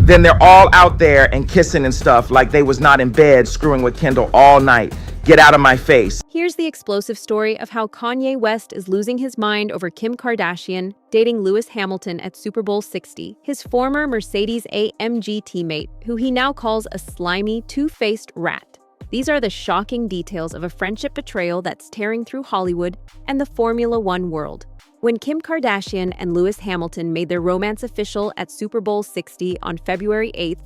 Then they're all out there and kissing and stuff like they was not in bed screwing with Kendall all night. Get out of my face. Here's the explosive story of how Kanye West is losing his mind over Kim Kardashian dating Lewis Hamilton at Super Bowl 60, his former Mercedes-AMG teammate, who he now calls a slimy, two-faced rat. These are the shocking details of a friendship betrayal that's tearing through Hollywood and the Formula One world. When Kim Kardashian and Lewis Hamilton made their romance official at Super Bowl 60 on February 8,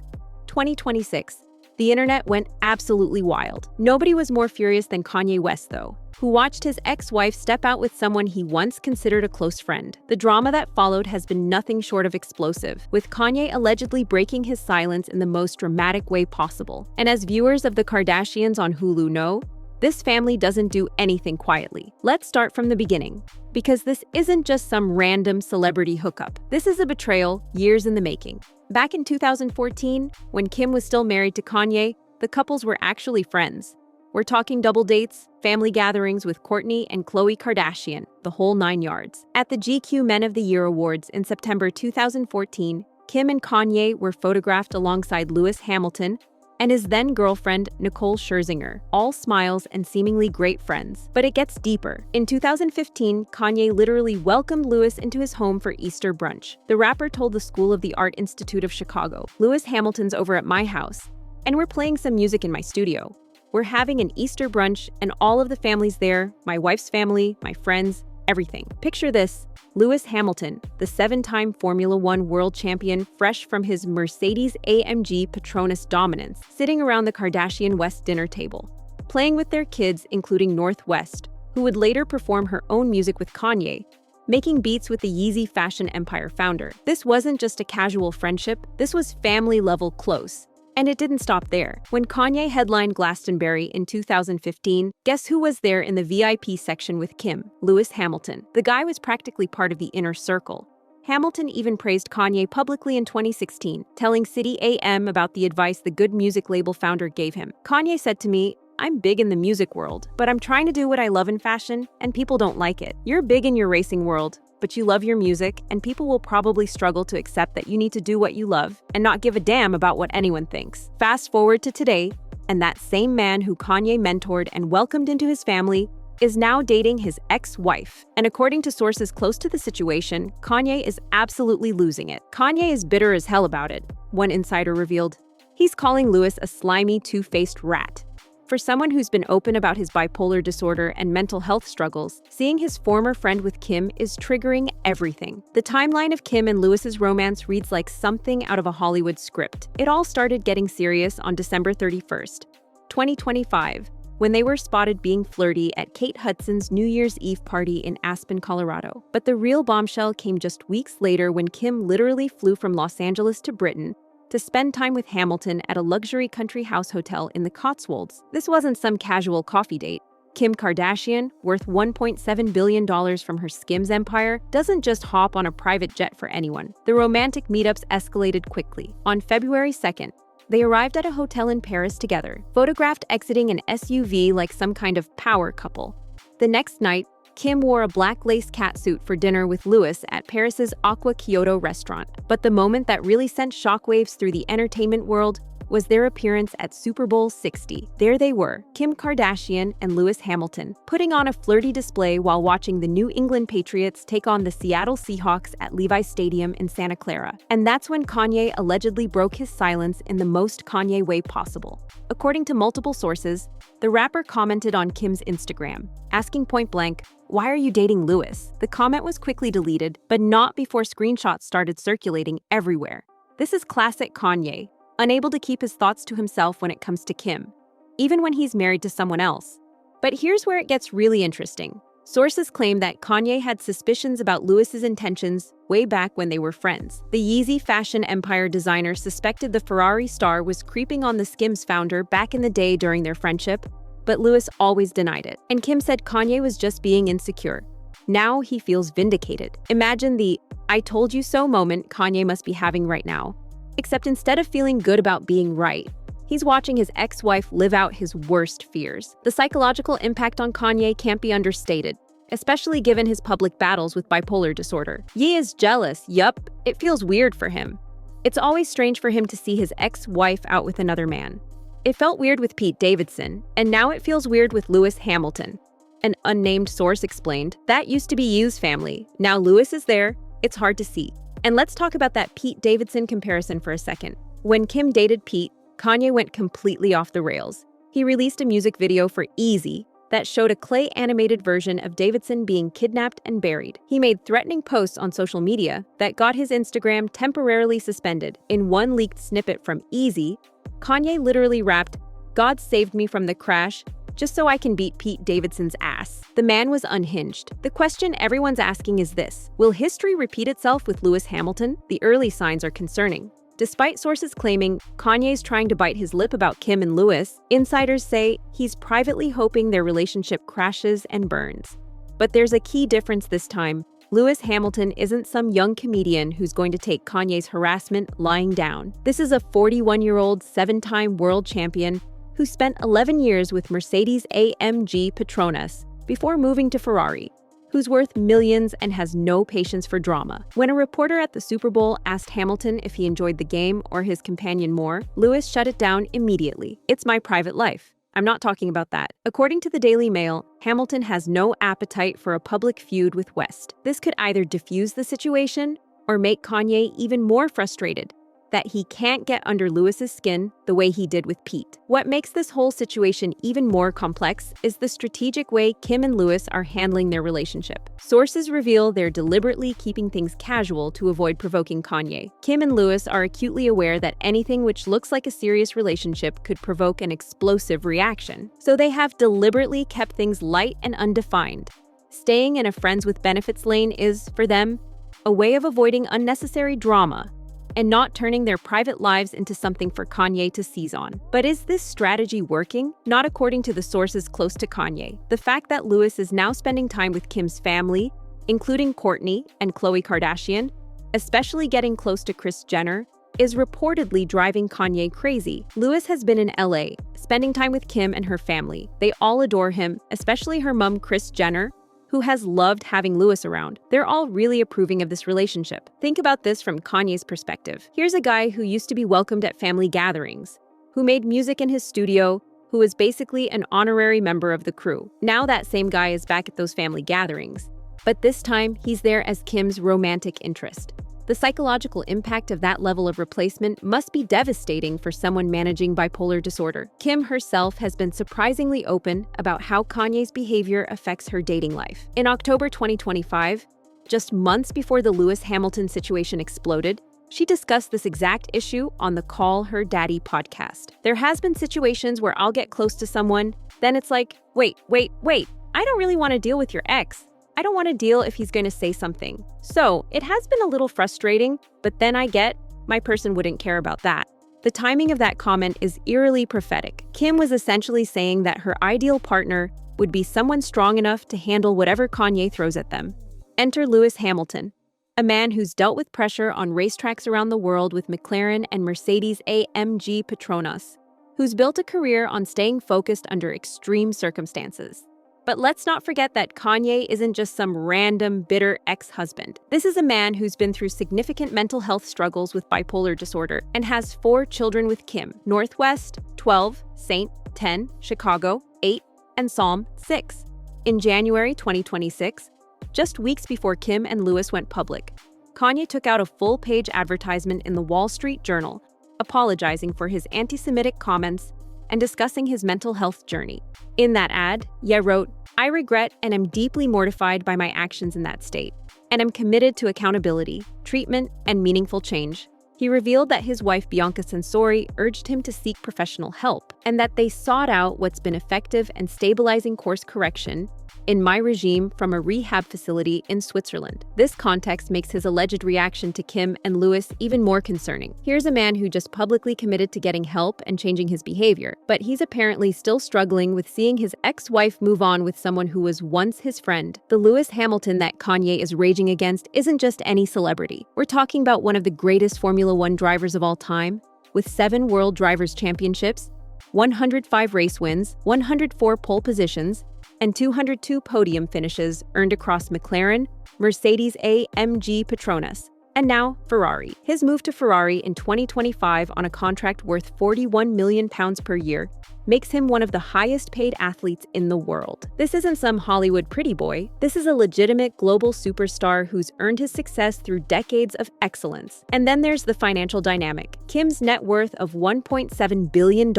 2026, the internet went absolutely wild. Nobody was more furious than Kanye West, though, who watched his ex-wife step out with someone he once considered a close friend. The drama that followed has been nothing short of explosive, with Kanye allegedly breaking his silence in the most dramatic way possible. And as viewers of The Kardashians on Hulu know, this family doesn't do anything quietly. Let's start from the beginning, because this isn't just some random celebrity hookup. This is a betrayal years in the making. Back in 2014, when Kim was still married to Kanye, the couples were actually friends. We're talking double dates, family gatherings with Kourtney and Khloe Kardashian, the whole 9 yards. At the GQ Men of the Year Awards in September 2014, Kim and Kanye were photographed alongside Lewis Hamilton and his then-girlfriend Nicole Scherzinger, all smiles and seemingly great friends. But it gets deeper. In 2015, Kanye literally welcomed Lewis into his home for Easter brunch. The rapper told the School of the Art Institute of Chicago, "Lewis Hamilton's over at my house, and we're playing some music in my studio. We're having an Easter brunch, and all of the family's there, my wife's family, my friends, everything." Picture this: Lewis Hamilton, the 7-time Formula One world champion, fresh from his Mercedes-AMG Patronus dominance, sitting around the Kardashian-West dinner table, playing with their kids, including Northwest, who would later perform her own music with Kanye, making beats with the Yeezy fashion empire founder. This wasn't just a casual friendship, this was family-level close. And it didn't stop there. When Kanye headlined Glastonbury in 2015, guess who was there in the VIP section with Kim? Lewis Hamilton. The guy was practically part of the inner circle. Hamilton even praised Kanye publicly in 2016, telling City AM about the advice the Good Music label founder gave him. "Kanye said to me, I'm big in the music world, but I'm trying to do what I love in fashion, and people don't like it. You're big in your racing world, but you love your music, and people will probably struggle to accept that you need to do what you love and not give a damn about what anyone thinks." Fast forward to today, and that same man who Kanye mentored and welcomed into his family is now dating his ex-wife. And according to sources close to the situation, Kanye is absolutely losing it. Kanye is bitter as hell about it, one insider revealed. He's calling Lewis a slimy, two-faced rat. For someone who's been open about his bipolar disorder and mental health struggles, seeing his former friend with Kim is triggering everything. The timeline of Kim and Lewis's romance reads like something out of a Hollywood script. It all started getting serious on December 31st, 2025, when they were spotted being flirty at Kate Hudson's New Year's Eve party in Aspen, Colorado. But the real bombshell came just weeks later when Kim literally flew from Los Angeles to Britain to spend time with Hamilton at a luxury country house hotel in the Cotswolds. This wasn't some casual coffee date. Kim Kardashian, worth $1.7 billion from her Skims empire, doesn't just hop on a private jet for anyone. The romantic meetups escalated quickly. On February 2nd, they arrived at a hotel in Paris together, photographed exiting an SUV like some kind of power couple. The next night, Kim wore a black lace catsuit for dinner with Lewis at Paris's Aqua Kyoto restaurant. But the moment that really sent shockwaves through the entertainment world was their appearance at Super Bowl 60. There they were, Kim Kardashian and Lewis Hamilton, putting on a flirty display while watching the New England Patriots take on the Seattle Seahawks at Levi's Stadium in Santa Clara. And that's when Kanye allegedly broke his silence in the most Kanye way possible. According to multiple sources, the rapper commented on Kim's Instagram, asking point blank, "Why are you dating Lewis?" The comment was quickly deleted, but not before screenshots started circulating everywhere. This is classic Kanye, unable to keep his thoughts to himself when it comes to Kim, even when he's married to someone else. But here's where it gets really interesting. Sources claim that Kanye had suspicions about Lewis's intentions way back when they were friends. The Yeezy fashion empire designer suspected the Ferrari star was creeping on the Skims founder back in the day during their friendship, but Lewis always denied it. And Kim said Kanye was just being insecure. Now he feels vindicated. Imagine the "I told you so" moment Kanye must be having right now. Except instead of feeling good about being right, he's watching his ex-wife live out his worst fears. The psychological impact on Kanye can't be understated, especially given his public battles with bipolar disorder. Ye is jealous, yup, it feels weird for him. It's always strange for him to see his ex-wife out with another man. It felt weird with Pete Davidson, and now it feels weird with Lewis Hamilton. An unnamed source explained, that used to be Yu's family. Now Lewis is there. It's hard to see. And let's talk about that Pete Davidson comparison for a second. When Kim dated Pete, Kanye went completely off the rails. He released a music video for Easy that showed a clay-animated version of Davidson being kidnapped and buried. He made threatening posts on social media that got his Instagram temporarily suspended. In one leaked snippet from Easy, Kanye literally rapped, "God saved me from the crash, just so I can beat Pete Davidson's ass." The man was unhinged. The question everyone's asking is this: will history repeat itself with Lewis Hamilton? The early signs are concerning. Despite sources claiming Kanye's trying to bite his lip about Kim and Lewis, insiders say he's privately hoping their relationship crashes and burns. But there's a key difference this time. Lewis Hamilton isn't some young comedian who's going to take Kanye's harassment lying down. This is a 41-year-old, 7-time world champion who spent 11 years with Mercedes-AMG Petronas before moving to Ferrari, who's worth millions and has no patience for drama. When a reporter at the Super Bowl asked Hamilton if he enjoyed the game or his companion more, Lewis shut it down immediately. "It's my private life. I'm not talking about that." According to the Daily Mail, Hamilton has no appetite for a public feud with West. This could either diffuse the situation or make Kanye even more frustrated that he can't get under Lewis's skin the way he did with Pete. What makes this whole situation even more complex is the strategic way Kim and Lewis are handling their relationship. Sources reveal they're deliberately keeping things casual to avoid provoking Kanye. Kim and Lewis are acutely aware that anything which looks like a serious relationship could provoke an explosive reaction. So they have deliberately kept things light and undefined. Staying in a friends with benefits lane is, for them, a way of avoiding unnecessary drama and not turning their private lives into something for Kanye to seize on. But is this strategy working? Not according to the sources close to Kanye. The fact that Lewis is now spending time with Kim's family, including Kourtney and Khloe Kardashian, especially getting close to Kris Jenner, is reportedly driving Kanye crazy. Lewis has been in LA, spending time with Kim and her family. They all adore him, especially her mom, Kris Jenner, who has loved having Lewis around. They're all really approving of this relationship. Think about this from Kanye's perspective. Here's a guy who used to be welcomed at family gatherings, who made music in his studio, who was basically an honorary member of the crew. Now that same guy is back at those family gatherings, but this time he's there as Kim's romantic interest. The psychological impact of that level of replacement must be devastating for someone managing bipolar disorder. Kim herself has been surprisingly open about how Kanye's behavior affects her dating life. In October 2025, just months before the Lewis Hamilton situation exploded, she discussed this exact issue on the Call Her Daddy podcast. "There has been situations where I'll get close to someone, then it's like, wait, I don't really want to deal with your ex. I don't want to deal if he's going to say something. So it has been a little frustrating, but then I get my person wouldn't care about that." The timing of that comment is eerily prophetic. Kim was essentially saying that her ideal partner would be someone strong enough to handle whatever Kanye throws at them. Enter Lewis Hamilton, a man who's dealt with pressure on racetracks around the world with McLaren and Mercedes-AMG Petronas, who's built a career on staying focused under extreme circumstances. But let's not forget that Kanye isn't just some random, bitter ex-husband. This is a man who's been through significant mental health struggles with bipolar disorder and has 4 children with Kim: Northwest, 12, Saint, 10, Chicago, 8, and Psalm, 6. In January 2026, just weeks before Kim and Lewis went public, Kanye took out a full-page advertisement in the Wall Street Journal, apologizing for his anti-Semitic comments and discussing his mental health journey. In that ad, Ye wrote, "I regret and am deeply mortified by my actions in that state, and am committed to accountability, treatment, and meaningful change." He revealed that his wife Bianca Censori urged him to seek professional help, and that they sought out what's been effective and stabilizing course correction in my regime from a rehab facility in Switzerland. This context makes his alleged reaction to Kim and Lewis even more concerning. Here's a man who just publicly committed to getting help and changing his behavior, but he's apparently still struggling with seeing his ex-wife move on with someone who was once his friend. The Lewis Hamilton that Kanye is raging against isn't just any celebrity. We're talking about one of the greatest Formula One drivers of all time, with 7 World Drivers' Championships, 105 race wins, 104 pole positions, and 202 podium finishes earned across McLaren, Mercedes-AMG Petronas, And now, Ferrari. His move to Ferrari in 2025 on a contract worth £41 million per year makes him one of the highest-paid athletes in the world. This isn't some Hollywood pretty boy. This is a legitimate global superstar who's earned his success through decades of excellence. And then there's the financial dynamic. Kim's net worth of $1.7 billion,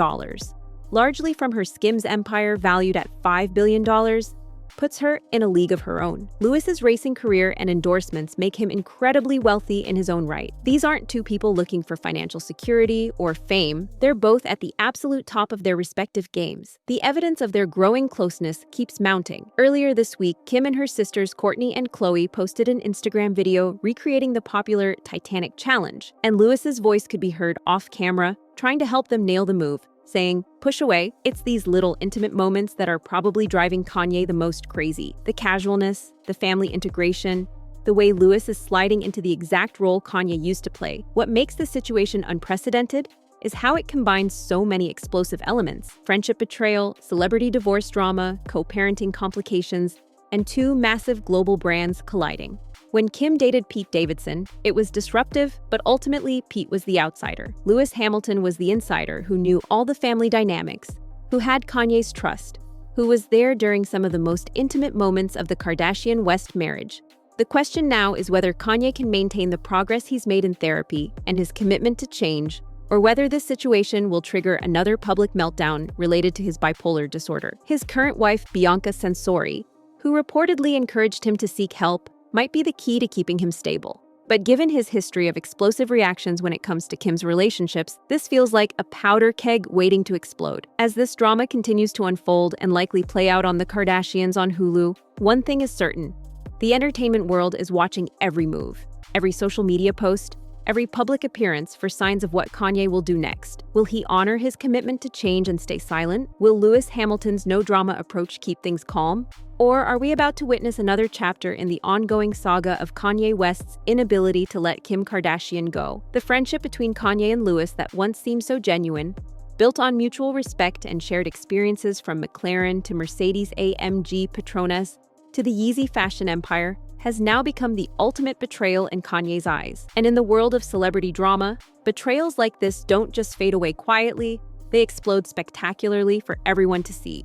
largely from her Skims empire valued at $5 billion, puts her in a league of her own. Lewis's racing career and endorsements make him incredibly wealthy in his own right. These aren't two people looking for financial security or fame. They're both at the absolute top of their respective games. The evidence of their growing closeness keeps mounting. Earlier this week, Kim and her sisters Kourtney and Khloe posted an Instagram video recreating the popular Titanic challenge, and Lewis's voice could be heard off camera trying to help them nail the move, saying, "Push away." It's these little intimate moments that are probably driving Kanye the most crazy. The casualness, the family integration, the way Lewis is sliding into the exact role Kanye used to play. What makes this situation unprecedented is how it combines so many explosive elements: friendship betrayal, celebrity divorce drama, co-parenting complications, and two massive global brands colliding. When Kim dated Pete Davidson, it was disruptive, but ultimately Pete was the outsider. Lewis Hamilton was the insider who knew all the family dynamics, who had Kanye's trust, who was there during some of the most intimate moments of the Kardashian-West marriage. The question now is whether Kanye can maintain the progress he's made in therapy and his commitment to change, or whether this situation will trigger another public meltdown related to his bipolar disorder. His current wife, Bianca Censori, who reportedly encouraged him to seek help, might be the key to keeping him stable. But given his history of explosive reactions when it comes to Kim's relationships, this feels like a powder keg waiting to explode. As this drama continues to unfold and likely play out on The Kardashians on Hulu, one thing is certain: the entertainment world is watching every move, every social media post, every public appearance for signs of what Kanye will do next. Will he honor his commitment to change and stay silent? Will Lewis Hamilton's no-drama approach keep things calm? Or are we about to witness another chapter in the ongoing saga of Kanye West's inability to let Kim Kardashian go? The friendship between Kanye and Lewis that once seemed so genuine, built on mutual respect and shared experiences from McLaren to Mercedes-AMG Petronas to the Yeezy fashion empire, has now become the ultimate betrayal in Kanye's eyes. And in the world of celebrity drama, betrayals like this don't just fade away quietly, they explode spectacularly for everyone to see.